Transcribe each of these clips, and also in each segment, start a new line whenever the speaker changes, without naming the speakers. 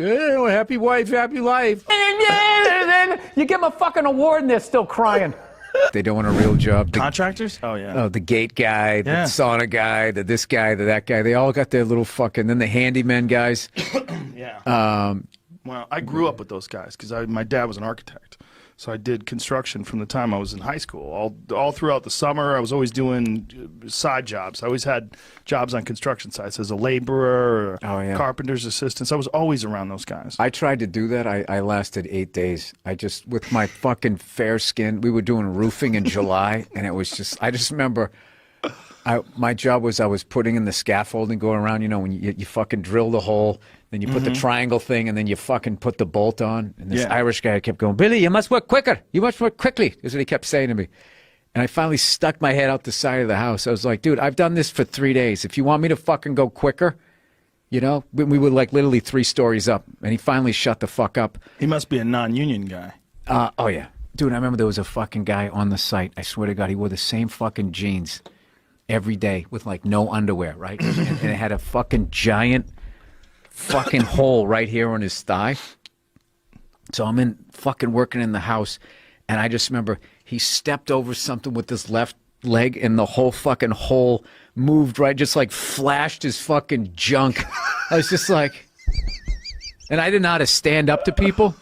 Oh, happy wife, happy life.
You give them a fucking award and they're still crying.
They don't want a real job.
Contractors? Oh, yeah.
Oh, the gate guy, the sauna guy, the this guy, the that guy. They all got their little fucking, then the handyman guys.
Yeah. Well, I grew up with those guys because my dad was an architect. So I did construction from the time I was in high school. All throughout the summer, I was always doing side jobs. I always had jobs on construction sites as a laborer or carpenter's assistant. So I was always around those guys.
I tried to do that. I lasted 8 days. With my fucking fair skin, we were doing roofing in July, and it was just, I just remember my job was I was putting in the scaffolding going around, you know, when you fucking drill the hole, then you put the triangle thing, and then you fucking put the bolt on. And this Irish guy kept going, Billy, you must work quicker. You must work quickly, is what he kept saying to me. And I finally stuck my head out the side of the house. I was like, dude, I've done this for 3 days. If you want me to fucking go quicker, you know, we were like literally 3 stories up. And he finally shut the fuck up.
He must be a non-union guy.
Oh, yeah. Dude, I remember there was a fucking guy on the site. I swear to God, he wore the same fucking jeans every day with like no underwear, right? And it had a fucking giant fucking hole right here on his thigh. So I'm in fucking working in the house, and I just remember he stepped over something with his left leg, and the whole fucking hole moved right, just like flashed his fucking junk. I was just like, and I didn't know how to stand up to people.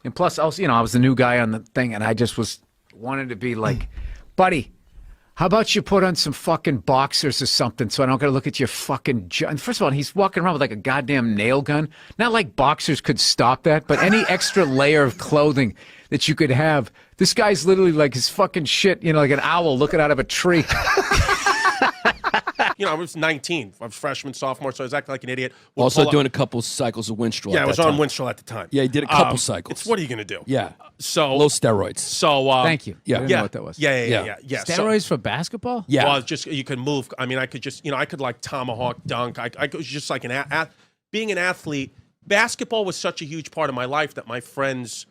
And plus, I was the new guy on the thing, and I just wanted to be like, buddy, how about you put on some fucking boxers or something so I don't got to look at your fucking junk? First of all, he's walking around with like a goddamn nail gun. Not like boxers could stop that, but any extra layer of clothing that you could have. This guy's literally like his fucking shit, you know, like an owl looking out of a tree.
You know, I was 19. I was freshman, sophomore, so I was acting like an idiot.
Also doing a couple cycles of Winstrol.
Yeah, I was on Winstrol at the time.
Yeah, he did a couple cycles.
What are you going to do?
Yeah.
So
low steroids.
So
thank you.
Yeah.
I didn't know what that was.
Yeah.
Steroids for basketball?
Yeah.
Well, just you could move. I mean, I could just, I could like tomahawk dunk. I was just like being an athlete. Basketball was such a huge part of my life that my friends,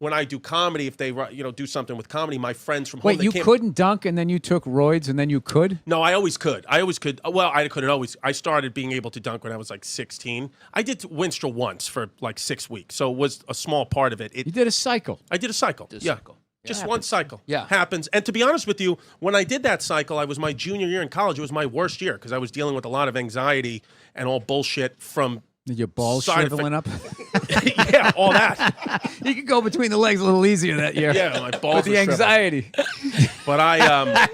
when I do comedy, if they do something with comedy, my friends from home.
Wait, you couldn't dunk and then you took roids and then you could?
No, I always could. Well, I couldn't always. I started being able to dunk when I was like 16. I did Winstrol once for like 6 weeks, so it was a small part of it.
You did a cycle.
I did a cycle. Just one cycle.
Yeah.
Happens. And to be honest with you, when I did that cycle, I was my junior year in college. It was my worst year because I was dealing with a lot of anxiety and all bullshit from
your balls shriveling up?
Yeah, all that.
You could go between the legs a little easier that year.
Yeah, my balls
with the anxiety.
But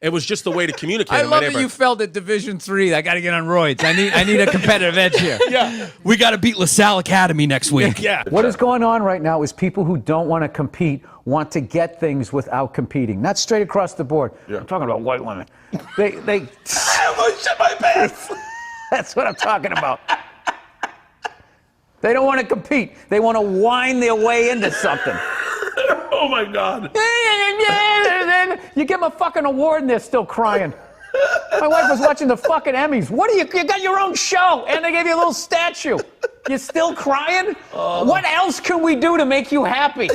it was just the way to communicate.
I love that you felt at Division III. I got to get on roids. I need a competitive edge here.
Yeah,
we got to beat LaSalle Academy next week.
Yeah.
What is going on right now is people who don't want to compete want to get things without competing. Not straight across the board. Yeah. I'm talking about white women. They I almost shit my pants. That's what I'm talking about. They don't want to compete. They want to whine their way into something.
Oh, my God.
You give them a fucking award and they're still crying. My wife was watching the fucking Emmys. You got your own show and they gave you a little statue. You're still crying? What else can we do to make you happy?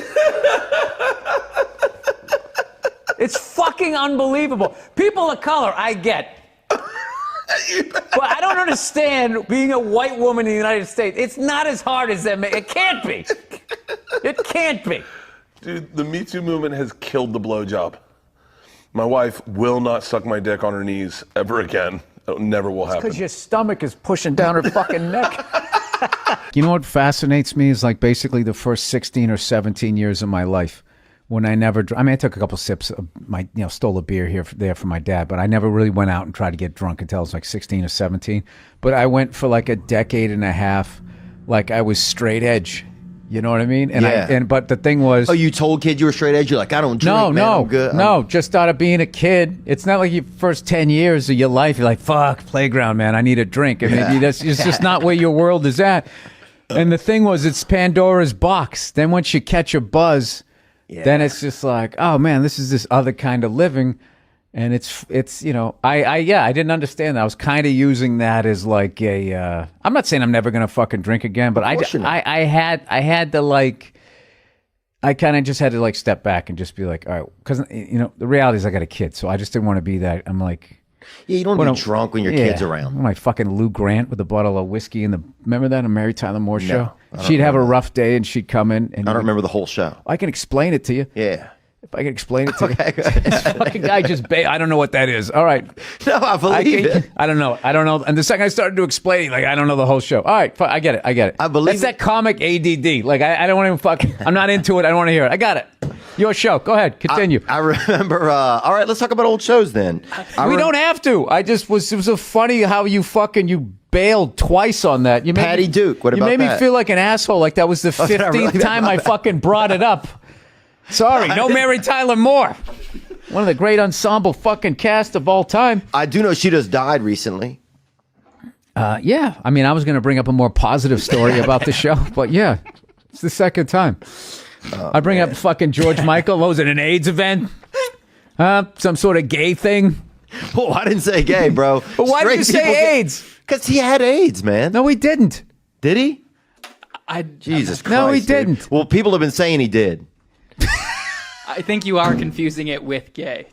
It's fucking unbelievable. People of color, I get. But I don't understand being a white woman in the United States. It's not as hard as them. It can't be. It can't be.
Dude, the Me Too movement has killed the blowjob. My wife will not suck my dick on her knees ever again. It never will happen.
Because your stomach is pushing down her fucking neck.
You know what fascinates me is like basically the first 16 or 17 years of my life. When I took a couple sips of stole a beer there from my dad, but I never really went out and tried to get drunk until I was like 16 or 17. But I went for like a decade and a half, like I was straight edge. You know what I mean? And but the thing was,
you told kids you were straight edge. You're like, I don't drink.
No, just out of being a kid. It's not like your first 10 years of your life. You're like, fuck, playground, man. I need a drink. I mean, it's just not where your world is at. And the thing was, it's Pandora's box. Then once you catch a buzz. Yeah. Then it's just like, oh man, this is this other kind of living, and it's I didn't understand that. I was kind of using that as like a. I'm not saying I'm never gonna fucking drink again, but I had to like. I kind of just had to like step back and just be like, all right, because the reality is I got a kid, so I just didn't want to be that. I'm like,
Yeah, you don't
When
be
I'm-
drunk when your
yeah.
kid's around.
My fucking Lou Grant with a bottle of whiskey in the. Remember that on Mary Tyler Moore show?
I don't
She'd have a
remember
rough day and she'd come in. And
I don't remember the whole show.
I can explain it to you.
Yeah.
If I can explain it to you.
Okay, go ahead.
This fucking guy just. I don't know what that is. All right.
No, I believe it.
I don't know. And the second I started to explain, like, I don't know the whole show. All right, I get it.
I believe
That's that comic ADD. Like, I don't want to even fucking. I'm not into it. I don't want to hear it. I got it. Your show. Go ahead. Continue.
I remember. All right, let's talk about old shows then.
We don't have to. It was so funny how you bailed twice on that. You made
Patty Duke, what
you
about
made me
that?
feel like an asshole. Like that was the
did I
15th
really?
time I fucking brought it up. Sorry, no Mary Tyler Moore. One of the great ensemble fucking cast of all time.
I do know she just died recently.
Yeah, I mean, I was going to bring up a more positive story about the show, but yeah, it's the second time. I bring up fucking George Michael. What was it, an AIDS event? Some sort of gay thing?
Well, I didn't say gay, bro.
But why did you say AIDS?
Because he had AIDS, man.
No, he didn't.
Did he? Jesus Christ.
No, he
dude.
didn't.
Well, people have been saying he did.
I think you are confusing it with gay.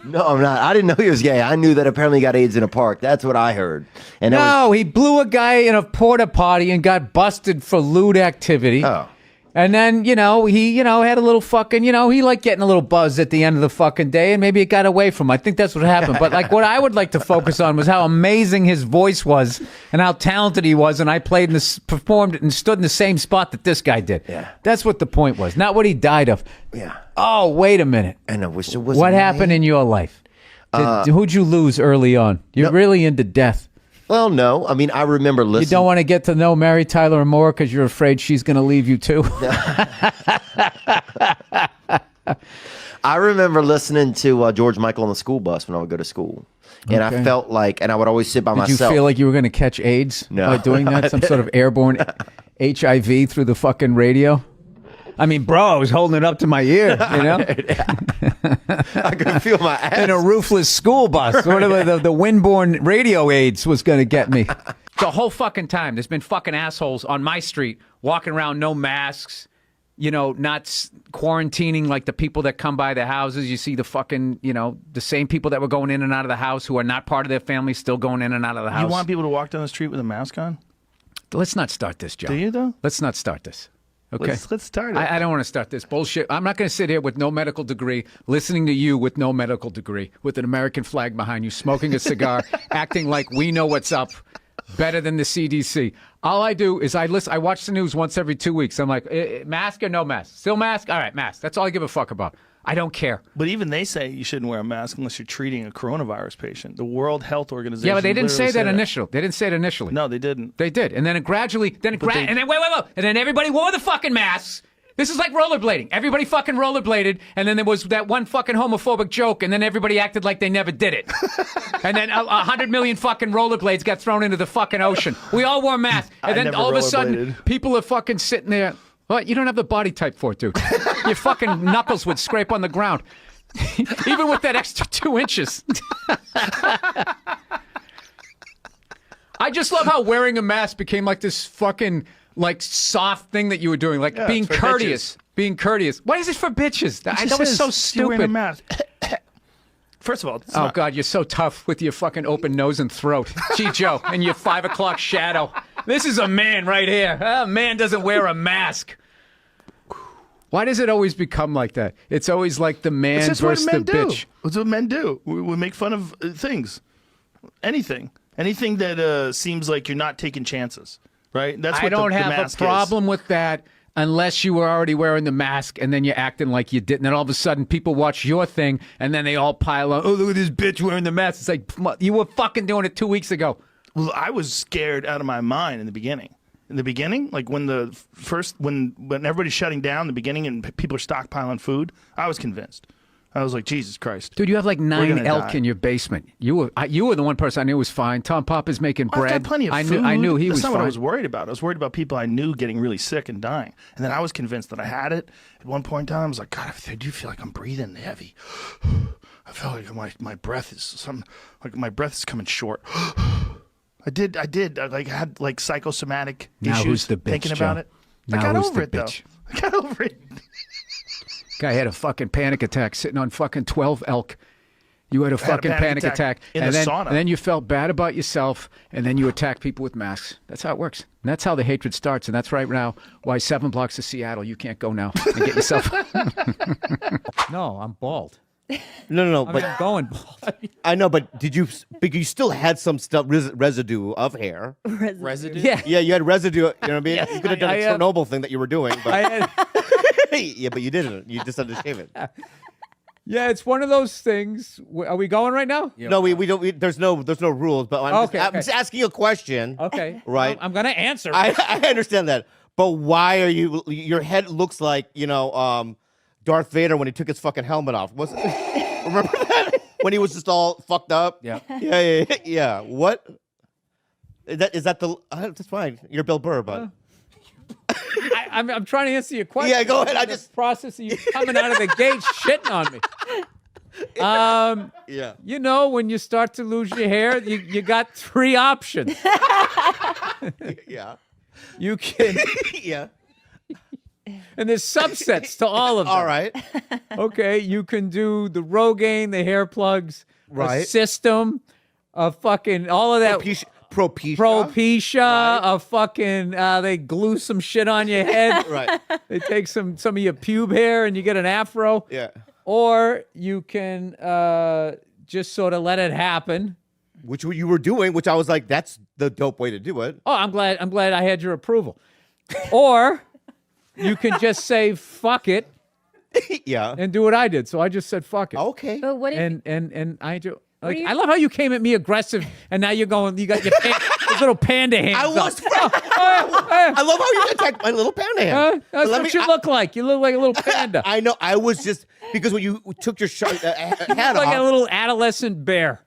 No, I'm not. I didn't know he was gay. I knew that apparently he got AIDS in a park. That's what I heard. And that was,
No, he blew a guy in a porta potty and got busted for lewd activity.
Oh.
And then, he, had a little fucking, he liked getting a little buzz at the end of the fucking day, and maybe it got away from him. I think that's what happened. But like, what I would like to focus on was how amazing his voice was and how talented he was. And I performed and stood in the same spot that this guy did.
Yeah.
That's what the point was, not what he died of.
Yeah.
Oh, wait a minute.
And I wish it was.
What happened in your life? Who'd you lose early on? You're really into death.
Well, no. I mean, I remember listening.
You don't want to get to know Mary Tyler Moore because you're afraid she's going to leave you too.
I remember listening to George Michael on the school bus when I would go to school. And I felt like, and I would always sit by
Did
myself.
you feel like you were going to catch AIDS by doing that? Some sort of airborne HIV through the fucking radio? I mean, bro, I was holding it up to my ear,
I could feel my ass.
in a roofless school bus. Whatever the windborne radio AIDS was going to get me. The whole fucking time, there's been fucking assholes on my street walking around, no masks, not quarantining like the people that come by the houses. You see the fucking, the same people that were going in and out of the house who are not part of their family still going in and out of the house.
You want people to walk down the street with a mask on?
Let's not start this, Joe.
Do you, though?
Let's not start this. Okay.
Let's start it.
I don't want to start this bullshit. I'm not going to sit here with no medical degree, listening to you with no medical degree, with an American flag behind you, smoking a cigar, acting like we know what's up better than the CDC. All I do is I watch the news once every 2 weeks. I'm like, mask or no mask? Still mask? All right, mask. That's all I give a fuck about. I don't care.
But even they say you shouldn't wear a mask unless you're treating a coronavirus patient. The World Health Organization.
Yeah, but they didn't say
literally
that initially. They didn't say it initially.
No, they didn't.
They did. And then it gradually, and then wait, and then everybody wore the fucking masks. This is like rollerblading. Everybody fucking rollerbladed, and then there was that one fucking homophobic joke, and then everybody acted like they never did it. And then 100 million fucking rollerblades got thrown into the fucking ocean. We all wore masks. And then
never
all of a sudden,
rollerbladed.
people are fucking sitting there. What? You don't have the body type for it, dude. Your fucking knuckles would scrape on the ground. Even with that extra 2 inches. I just love how wearing a mask became like this fucking like soft thing that you were doing, like being
it's for
courteous. Being courteous. Why is it for bitches? That was so
You're wearing a
stupid.
mask. First of all, it's
Oh
not-
God, you're so tough with your fucking open nose and throat. Gee, Joe, and your 5 o'clock shadow. This is a man right here. A man doesn't wear a mask. Why does it always become like that? It's always like the man
It's just what
versus the
men do.
bitch.
It's what men do. We make fun of things. Anything that seems like you're not taking chances, right? That's what
I don't
the
have a
mask
problem with that unless you were already wearing the mask and then you're acting like you didn't. And all of a sudden people watch your thing and then they all pile on, oh, look at this bitch wearing the mask. It's like, you were fucking doing it 2 weeks ago.
Well, I was scared out of my mind in the beginning. In the beginning, like when when everybody's shutting down in the beginning and people are stockpiling food, I was convinced. I was like, Jesus Christ.
Dude, you have like 9
gonna
elk
die.
in your basement. You were the one person I knew was fine. Tom Papa's making bread.
I've got plenty of food.
I knew he
That's
was
not
fine.
what I was worried about. I was worried about people I knew getting really sick and dying. And then I was convinced that I had it. At one point in time, I was like, God, I do feel like I'm breathing heavy. I felt like my breath is my breath is coming short. I did. I had like psychosomatic
Now
issues
who's the bitch,
thinking about
Joe?
it.
Now
I got
who's
over
the
it though.
bitch?
I got over it.
Guy had a fucking panic attack sitting on fucking 12 elk.
You had a
I had a
fucking panic attack.
in
and
the
then,
sauna.
And then you felt bad about yourself, and then you attack people with masks. That's how it works. And that's how the hatred starts. And that's right now why 7 blocks of Seattle, you can't go now and get yourself.
No, I'm bald.
No,
I
but
mean, I'm going bald.
I know, but but you still had some stuff residue of hair.
Residue?
Yeah.
Yeah, you had residue. You know what I mean?
Yes,
you could have done
I
a Chernobyl thing that you were doing, but
I had,
yeah, but you didn't. You just had to shave it.
yeah, it's one of those things. Are we going right now?
No, we don't. There's no rules. But I'm
Okay,
I'm
okay.
just asking you a question.
Okay.
Right.
I'm going to answer.
I understand that, but why are you? Your head looks like Darth Vader when he took his fucking helmet off. Remember that when he was just all fucked up?
Yeah.
Yeah. What? Is that the? That's fine. You're Bill Burr, but
I'm trying to answer your question.
Yeah, go ahead. I
The
just-
process of you coming out of the gate shitting on me.
yeah.
You know, when you start to lose your hair, you got 3 options.
Yeah.
You can,
Yeah.
and there's subsets to all of them.
All right.
Okay, you can do the Rogaine, the hair plugs, a
Right.
system, a fucking all of that. Propecia, a fucking they glue some shit on your head.
Right.
They take some of your pube hair and you get an afro.
Yeah.
Or you can just sort of let it happen.
Which you were doing, which I was like, that's the dope way to do it.
Oh, I'm glad I had your approval. Or you can just say fuck it
Yeah.
and do what I did. So I just said fuck it.
Okay.
But what if
And I do. Like,
do you-
I love how you came at me aggressive, and now you're going. You got your those little panda hands.
I was.
up.
I love how you attacked my little panda hand.
That's
Let
what
me-
you look like. You look like a little panda.
I know. I was just because when you took your hat
like
off.
a little adolescent bear.